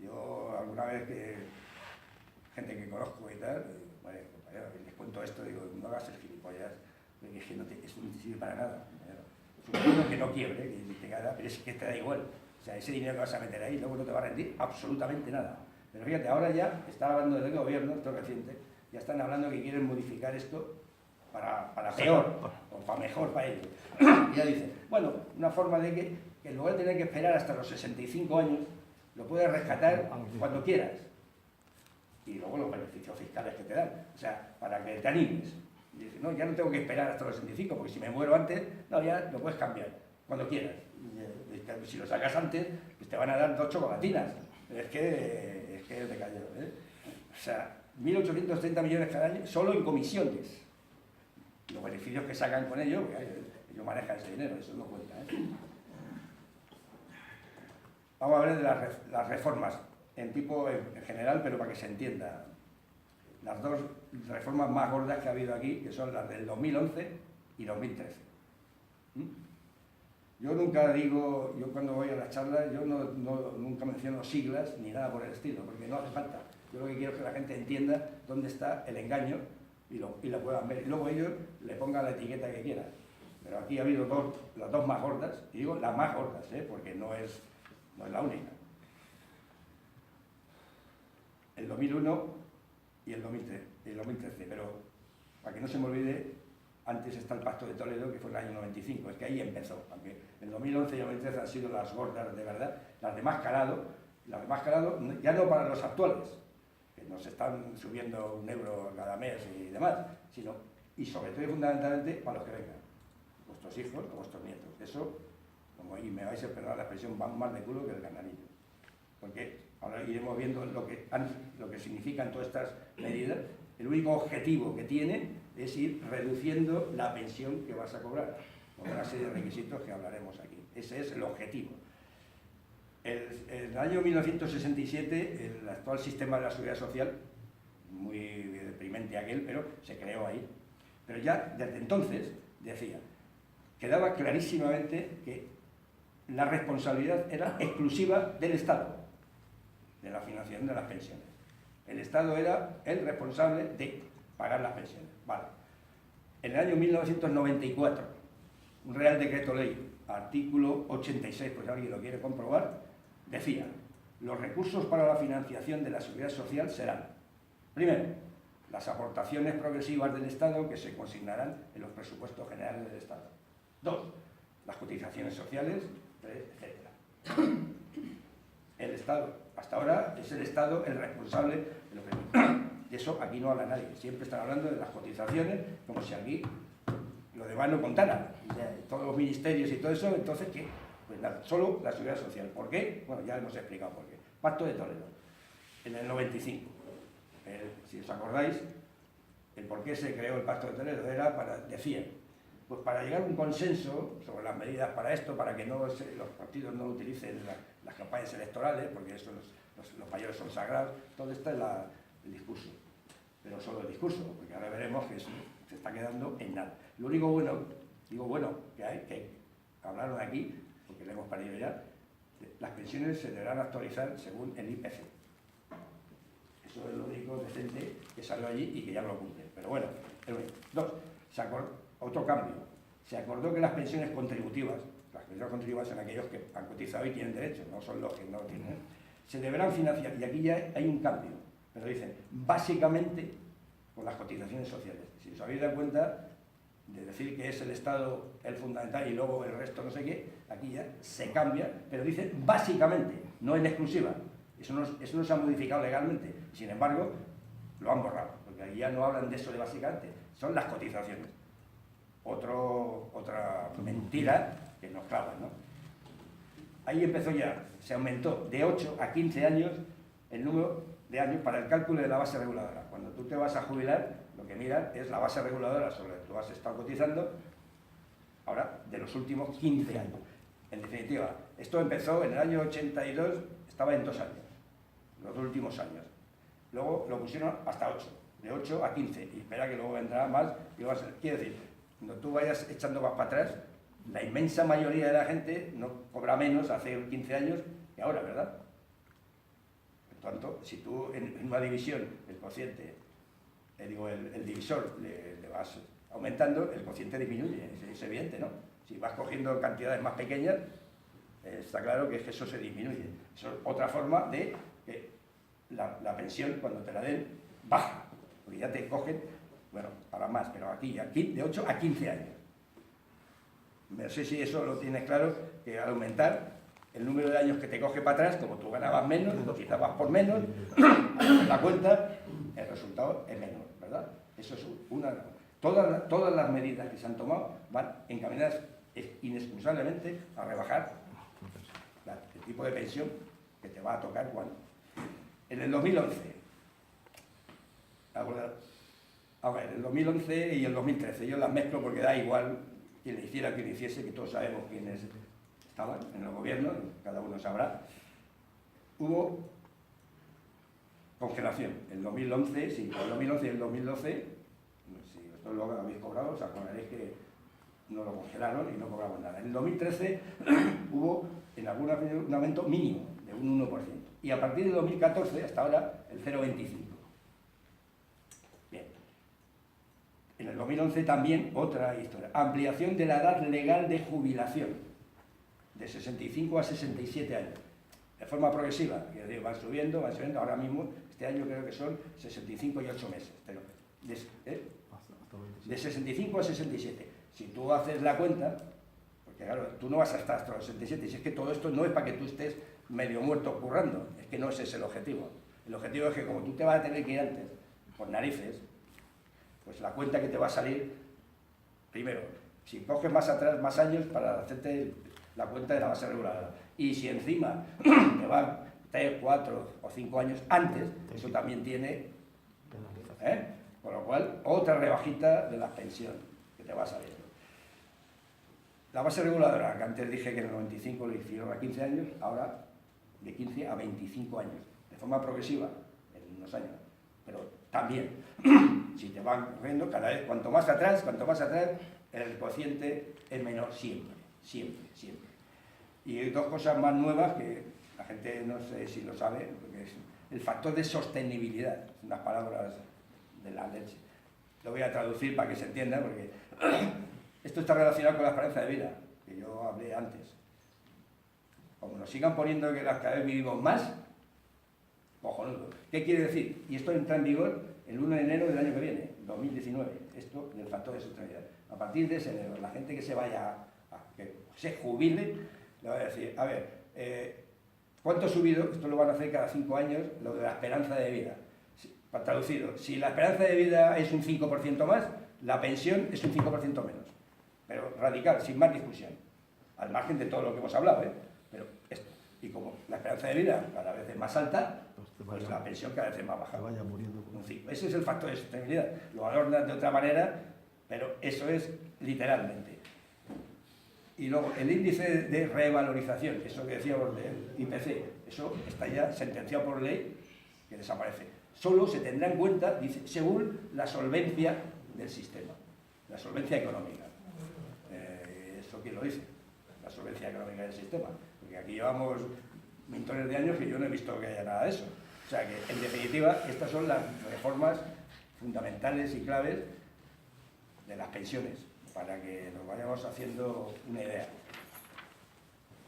Yo alguna vez que gente que conozco y tal, bueno, compañero, les cuento esto, digo, no hagas el gilipollas, porque es que esto no te sirve para nada. Supongo que no quiebre, que te gana, pero es que te da igual. O sea, ese dinero que vas a meter ahí luego no te va a rendir absolutamente nada. Pero fíjate, ahora ya está hablando del gobierno, esto es reciente, ya están hablando que quieren modificar esto para peor, o para mejor para ellos. Y ya dice, bueno, una forma de que en lugar de tener que esperar hasta los 65 años, lo puedes rescatar cuando quieras. Y luego los beneficios fiscales que te dan, o sea, para que te animes. Y dice, no, ya no tengo que esperar hasta los 65, porque si me muero antes, no, ya lo puedes cambiar, cuando quieras. Y si lo sacas antes, pues te van a dar 2 chocolatinas. Es que es de callado, ¿eh? O sea, 1.830 millones cada año, solo en comisiones. Los beneficios que sacan con ello, porque ellos manejan ese dinero, eso no cuenta, ¿eh? vamos a hablar de las reformas en general, pero para que se entienda. Las dos reformas más gordas que ha habido aquí, que son las del 2011 y 2013. Yo nunca digo, yo cuando voy a las charlas, yo nunca menciono siglas ni nada por el estilo, porque no hace falta. Yo lo que quiero es que la gente entienda dónde está el engaño y lo puedan ver. Y luego ellos le pongan la etiqueta que quieran. Pero aquí ha habido las dos más gordas, y digo las más gordas, porque no es la única. El 2001 y el 2013, pero para que no se me olvide, antes está el Pacto de Toledo, que fue en el año 95, es que ahí empezó, aunque el 2011 y el 2013 han sido las gordas de verdad, las de más calado, ya no para los actuales, que nos están subiendo €1 cada mes y demás, y sobre todo y fundamentalmente para los que vengan, vuestros hijos o vuestros nietos. Eso, y me vais a perdonar la expresión, van más de culo que el cananillo. Porque ahora iremos viendo lo que significan todas estas medidas. El único objetivo que tiene es ir reduciendo la pensión que vas a cobrar, con una serie de requisitos que hablaremos aquí. Ese es el objetivo. En el año 1967, el actual sistema de la seguridad social, muy deprimente aquel, pero se creó ahí. Pero ya desde entonces, quedaba clarísimamente que la responsabilidad era exclusiva del Estado, de la financiación de las pensiones. El Estado era el responsable de pagar las pensiones. Vale. En el año 1994, un Real Decreto Ley, artículo 86, pues si alguien lo quiere comprobar, decía: los recursos para la financiación de la seguridad social serán, primero, las aportaciones progresivas del Estado que se consignarán en los presupuestos generales del Estado. 2, las cotizaciones sociales, 3, etc. El Estado, hasta ahora es el Estado el responsable de lo que... De eso aquí no habla nadie, siempre están hablando de las cotizaciones, como si aquí lo demás no contara. Todos los ministerios y todo eso, entonces, ¿qué? Pues nada, solo la seguridad social. ¿Por qué? Bueno, ya hemos explicado por qué. Pacto de Toledo, en el 95. Si os acordáis, el por qué se creó el Pacto de Toledo era pues para llegar a un consenso sobre las medidas para esto, para que los partidos no utilicen las campañas electorales, porque eso los mayores son sagrados. Todo esto es el discurso, pero solo el discurso, porque ahora veremos que eso se está quedando en nada. Lo único bueno, que hablaron aquí, porque lo hemos perdido ya, las pensiones se deberán actualizar según el IPC. Eso es lo único decente que salió allí y que ya lo cumplen. Pero bueno, el único. 2, otro cambio. Se acordó que las pensiones contributivas son aquellos que han cotizado y tienen derecho, no son los que no tienen. Se deberán financiar, y aquí ya hay un cambio, pero dicen, básicamente con las cotizaciones sociales. Si os habéis dado cuenta de decir que es el Estado el fundamental y luego el resto no sé qué, aquí ya se cambia, pero dicen básicamente, no en exclusiva. Eso no se ha modificado legalmente, sin embargo, lo han borrado, porque ahí ya no hablan de eso de básicamente, son las cotizaciones. Otra mentira que nos clavan, ¿no? Ahí empezó ya, se aumentó de 8 a 15 años el número de años para el cálculo de la base reguladora. Cuando tú te vas a jubilar, lo que miran es la base reguladora sobre la que tú has estado cotizando, ahora, de los últimos 15 años. En definitiva, esto empezó en el año 82, estaba en 2 años, los últimos años. Luego lo pusieron hasta 8, de 8 a 15, y espera que luego vendrá más, y va a ser. Quiere decir, cuando tú vayas echando más para atrás, la inmensa mayoría de la gente no cobra menos hace 15 años que ahora, ¿verdad? Por tanto, si tú en una división, el cociente, el divisor, le vas aumentando, el cociente disminuye, es evidente, ¿no? Si vas cogiendo cantidades más pequeñas, está claro que eso se disminuye. Eso es otra forma de que la pensión, cuando te la den, baja, porque ya te cogen, bueno, para más, pero aquí de 8 a 15 años. No sé si eso lo tienes claro, que al aumentar el número de años que te coge para atrás, como tú ganabas menos, cotizabas por menos, la cuenta, el resultado es menor, ¿verdad? Eso es una... Todas las medidas que se han tomado van encaminadas inexcusablemente a rebajar el tipo de pensión que te va a tocar cuando. En el 2011, el 2011 y el 2013, yo las mezclo porque da igual quien le hiciera, quien le hiciese, que todos sabemos quiénes estaban en el gobierno, cada uno sabrá. hubo congelación. En 2011, sí, en el 2011 y el 2012, si esto lo habéis cobrado, os acordaréis que no lo congelaron y no cobramos nada. En el 2013 hubo en algún un aumento mínimo de un 1%. Y a partir del 2014, hasta ahora, el 0,25%. Bien. En el 2011 también otra historia. Ampliación de la edad legal de jubilación, de 65 a 67 años. De forma progresiva, van subiendo, ahora mismo, este año creo que son 65 y 8 meses. Pero de 65 a 67. Si tú haces la cuenta, porque claro, tú no vas a estar hasta los 67, si es que todo esto no es para que tú estés medio muerto currando, es que no ese es el objetivo. El objetivo es que como tú te vas a tener que ir antes, por narices, pues la cuenta que te va a salir, primero, si coges más atrás, más años para hacerte la cuenta de la base reguladora, y si encima te van 3, 4 o 5 años antes, eso también tiene, con lo cual, otra rebajita de la pensión que te va a salir. La base reguladora, que antes dije que en el 95 lo hicieron a 15 años, ahora de 15 a 25 años, de forma progresiva, en unos años. Pero también, si te van corriendo, cada vez, cuanto más atrás, el cociente es menor siempre, siempre, siempre. Y hay dos cosas más nuevas que la gente no sé si lo sabe, porque es el factor de sostenibilidad, unas palabras de la leche. Lo voy a traducir para que se entienda, porque esto está relacionado con la esperanza de vida, que yo hablé antes. Como nos sigan poniendo que cada vez vivimos más, cojonudo. ¿Qué quiere decir? Y esto entra en vigor el 1 de enero del año que viene, 2019, esto del factor de sostenibilidad. A partir de ese enero, la gente que se vaya, que se jubile, le va a decir, a ver, ¿cuánto ha subido? Esto lo van a hacer cada 5 años, lo de la esperanza de vida. Traducido, si la esperanza de vida es un 5% más, la pensión es un 5% menos. Pero radical, sin más discusión. Al margen de todo lo que hemos hablado, Pero esto. Y como la esperanza de vida cada vez es más alta, pues la pensión cada vez es más baja. Vaya muriendo. Ese es el factor de sostenibilidad. Lo adornan de otra manera, pero eso es literalmente. Y luego, el índice de revalorización, eso que decíamos del IPC, eso está ya sentenciado por ley que desaparece. Solo se tendrá en cuenta, dice, según la solvencia del sistema, la solvencia económica. ¿Eso quién lo dice? La solvencia económica del sistema. Porque aquí llevamos montones de años que yo no he visto que haya nada de eso. O sea que, en definitiva, estas son las reformas fundamentales y claves de las pensiones, para que nos vayamos haciendo una idea.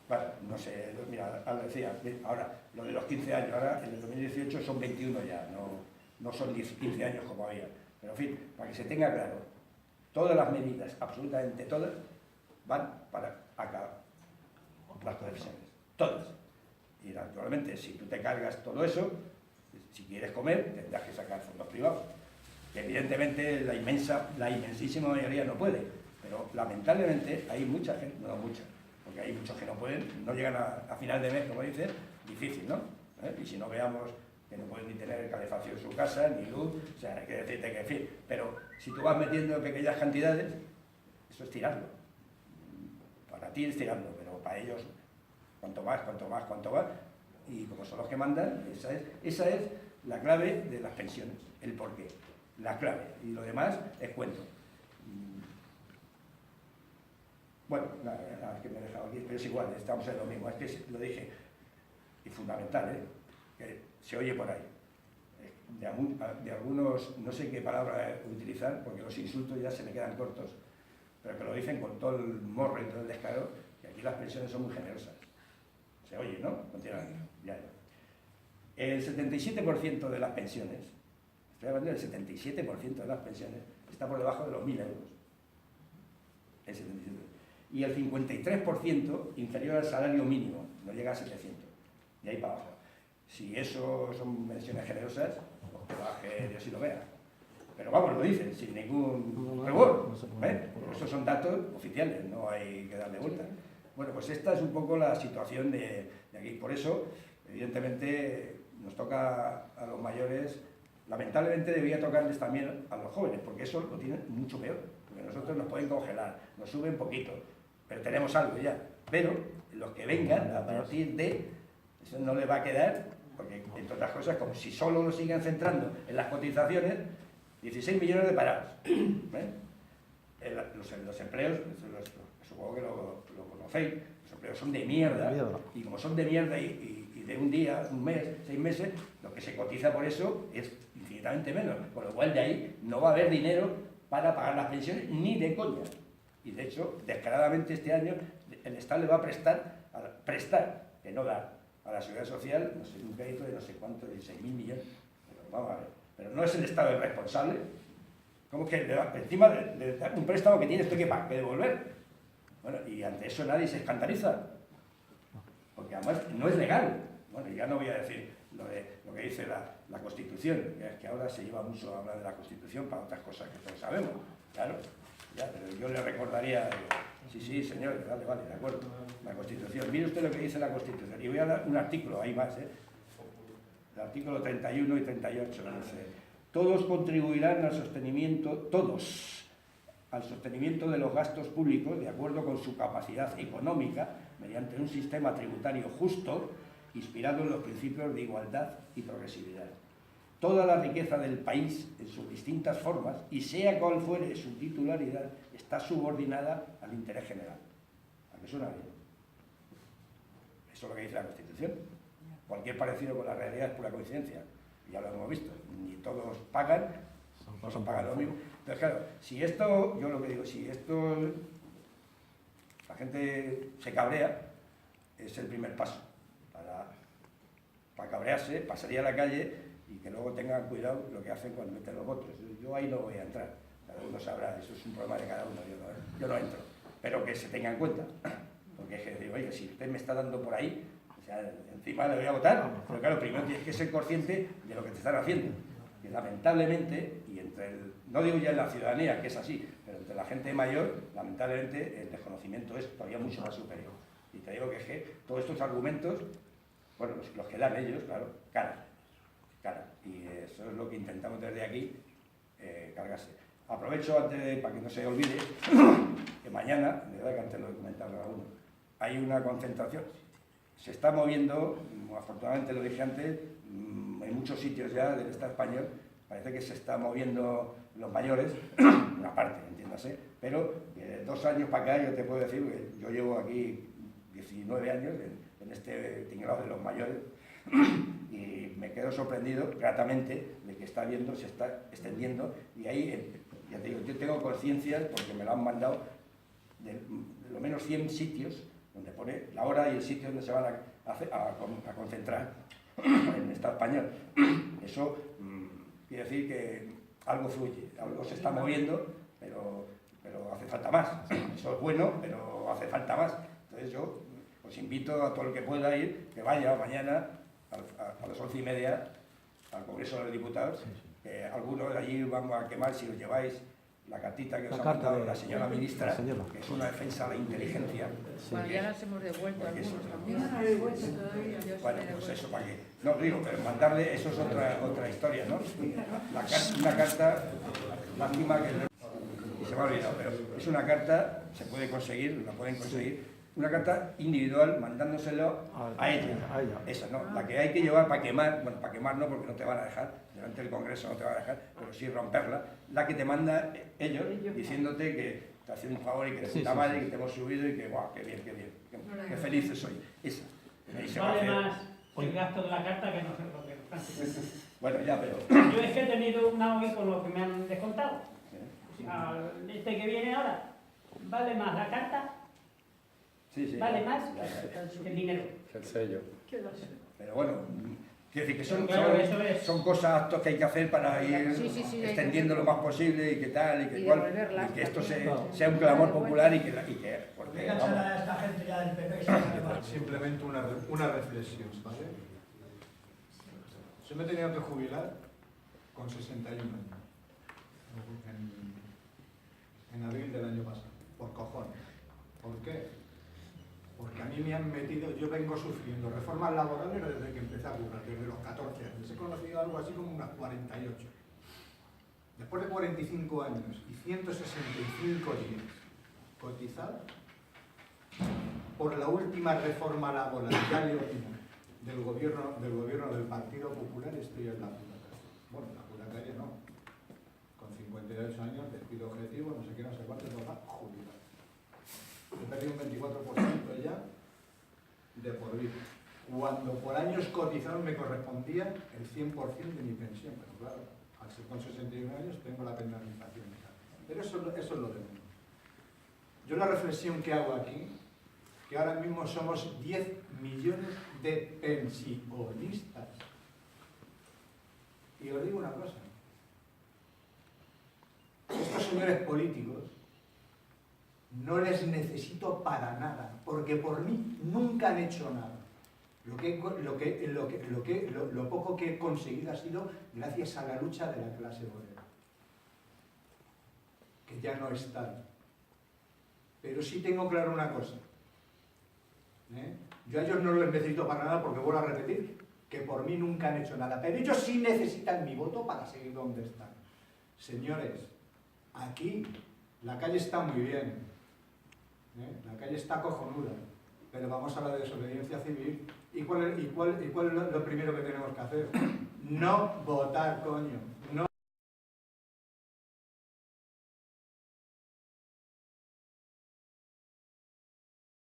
Bueno, no sé, mira, ahora decía, ahora, lo de los 15 años, ahora en el 2018 son 21 ya, no son 15 años como había. Pero en fin, para que se tenga claro, todas las medidas, absolutamente todas, van para acabar las pensiones. Todas. Y naturalmente, si tú te cargas todo eso, si quieres comer, tendrás que sacar fondos privados. Que evidentemente la inmensísima mayoría no puede, pero lamentablemente hay mucha gente, no mucha, porque hay muchos que no pueden, no llegan a final de mes, como dicen, difícil, ¿no? Y si no veamos que no pueden ni tener calefacción en su casa, ni luz, o sea, hay que decirte que, en fin, pero si tú vas metiendo pequeñas cantidades, eso es tirarlo. Para ti es tirarlo, pero para ellos, cuanto más, y como son los que mandan, esa es la clave de las pensiones, el porqué, la clave, y lo demás es cuento. Bueno, nada, es que me he dejado aquí, pero es igual, estamos en lo mismo, es que lo dije, y fundamental, que se oye por ahí. De algunos, no sé qué palabra utilizar, porque los insultos ya se me quedan cortos, pero que lo dicen con todo el morro y todo el descaro, que aquí las pensiones son muy generosas. Se oye, ¿no? Continuamente, ya. El 77% de las pensiones, estoy hablando del 77% de las pensiones, está por debajo de los 1.000 euros. El 77%. Y el 53% inferior al salario mínimo, no llega a 700, de ahí para abajo. Si eso son pensiones generosas, pues que baje Dios y lo vea. Pero vamos, lo dicen, sin ningún rubor. Esos son datos oficiales, no hay que darle vuelta. Bueno, pues esta es un poco la situación de aquí. Por eso, evidentemente, nos toca a los mayores, lamentablemente debería tocarles también a los jóvenes, porque eso lo tienen mucho peor. Porque nosotros nos pueden congelar, nos suben poquito, pero tenemos algo ya. Pero los que vengan a partir de Eso no le va a quedar, porque entre otras cosas, como si solo lo siguen centrando en las cotizaciones, 16 millones de parados. Los empleos, supongo que lo conocéis, los empleos son de mierda, y como son de mierda y de un día, un mes, 6 meses, lo que se cotiza por eso es infinitamente menos, con lo cual de ahí no va a haber dinero para pagar las pensiones ni de coña. Y de hecho, descaradamente este año el Estado le va a prestar, que no da, a la Seguridad Social, no sé, un crédito de no sé cuánto, de 6.000 millones, pero vamos a ver, pero no es el Estado el responsable. ¿Cómo que encima de dar un préstamo que tiene usted que devolver? Bueno, y ante eso nadie se escandaliza, porque además no es legal. Bueno, ya no voy a decir lo que dice la Constitución, que ahora se lleva mucho a hablar de la Constitución para otras cosas que todos sabemos, claro, ya, pero yo le recordaría, sí, señor, vale, de acuerdo, la Constitución. Mire usted lo que dice la Constitución, y voy a dar un artículo, hay más, el artículo 31 y 38, dice: todos contribuirán al sostenimiento, al sostenimiento de los gastos públicos de acuerdo con su capacidad económica mediante un sistema tributario justo inspirado en los principios de igualdad y progresividad. Toda la riqueza del país en sus distintas formas, y sea cual fuere su titularidad, está subordinada al interés general. ¿A qué suena bien? Eso es lo que dice la Constitución. Cualquier parecido con la realidad es pura coincidencia. Ya lo hemos visto. Ni todos pagan, no se paga lo mismo. Entonces, claro, si esto, yo lo que digo, si esto la gente se cabrea, es el primer paso para cabrearse, para salir a la calle y que luego tengan cuidado lo que hacen cuando meten los votos. Yo ahí no voy a entrar, cada uno sabrá, eso es un problema de cada uno, yo no entro, pero que se tenga en cuenta, porque es que digo, oye, si usted me está dando por ahí, o sea, encima le voy a votar, pero claro, primero tienes que ser consciente de lo que te están haciendo, y lamentablemente, y no digo ya en la ciudadanía, que es así, pero entre la gente mayor, lamentablemente el desconocimiento es todavía mucho más superior. Y te digo que es que todos estos argumentos, bueno, los que dan ellos, claro, caran. Y eso es lo que intentamos desde aquí, cargarse. Aprovecho para que no se olvide, que mañana, de verdad que antes lo he comentado a uno, hay una concentración. Se está moviendo, afortunadamente lo dije antes, en muchos sitios ya del Estado español, parece que se está moviendo los mayores, una parte, entiéndase, pero de 2 años para acá yo te puedo decir, que yo llevo aquí 19 años en este tinglado de los mayores y me quedo sorprendido gratamente de que se está extendiendo y ahí, ya te digo, yo tengo conciencias porque me lo han mandado de lo menos 100 sitios donde pone la hora y el sitio donde se van a concentrar en el Estado español. Eso quiere decir que algo fluye, algo se está moviendo, pero hace falta más. Eso es bueno, pero hace falta más. Entonces yo os invito a todo el que pueda ir, que vaya mañana a las 11:30 al Congreso de los Diputados, que algunos de allí vamos a quemar si os lleváis la cartita que os ha mandado la señora ministra, que es una defensa de la inteligencia. Bueno, ya las hemos devuelto algunos también. Bueno, pues eso para qué. No digo, pero mandarle, eso es otra historia, ¿no? Una carta, lástima que se me ha olvidado, pero es una carta, se puede conseguir, la pueden conseguir, una carta individual mandándoselo a ella. Esa, ¿no? La que hay que llevar para quemar, bueno, para quemar no, porque no te van a dejar, delante del Congreso no te van a dejar, pero sí romperla, la que te manda ellos, diciéndote que te hacen un favor y que de puta madre, y que te hemos subido y que, guau, qué bien, qué felices soy. Esa. Vale más el gasto de la carta que no sé lo que Bueno, ya, pero... Yo es que he tenido una OE con lo que me han descontado. Este que viene ahora, vale más la carta, vale más el dinero. El sello. Pero bueno, quiero decir que Claro, son cosas, actos que hay que hacer para ir extendiendo lo más posible y que tal, y que cual, y que esto sea un clamor popular y que porque, vamos. A esta gente ya del PP. Simplemente una reflexión, ¿vale? Yo me he tenido que jubilar con 61 años, en abril del año pasado, por cojones. ¿Por qué? Porque a mí me han metido, yo vengo sufriendo reformas laborales desde que empecé a currar, desde los 14 años. He conocido algo así como unas 48. Después de 45 años y 165 días cotizados por la última reforma laboral, ya le última, del gobierno del Partido Popular estoy en la puta calle. Bueno, en la puta calle no. Con 58 años, despido objetivo, no sé qué, no sé cuánto, toca jubilar. He perdido un 24% ya de por vida. Cuando por años cotizados me correspondía el 100% de mi pensión. Pero claro, al ser con 61 años tengo la penalización. Pero eso es lo de menos. Yo la reflexión que hago aquí, que ahora mismo somos 10 millones de pensionistas. Y os digo una cosa. Estos señores políticos no les necesito para nada, porque por mí nunca han hecho nada. Lo poco que he conseguido ha sido gracias a la lucha de la clase obrera, que ya no está. Pero sí tengo claro una cosa. Yo a ellos no los necesito para nada, porque vuelvo a repetir que por mí nunca han hecho nada. Pero ellos sí necesitan mi voto para seguir donde están. Señores, aquí la calle está muy bien. La calle está cojonuda. Pero vamos a la desobediencia civil. ¿Y cuál es lo primero que tenemos que hacer? No votar, coño.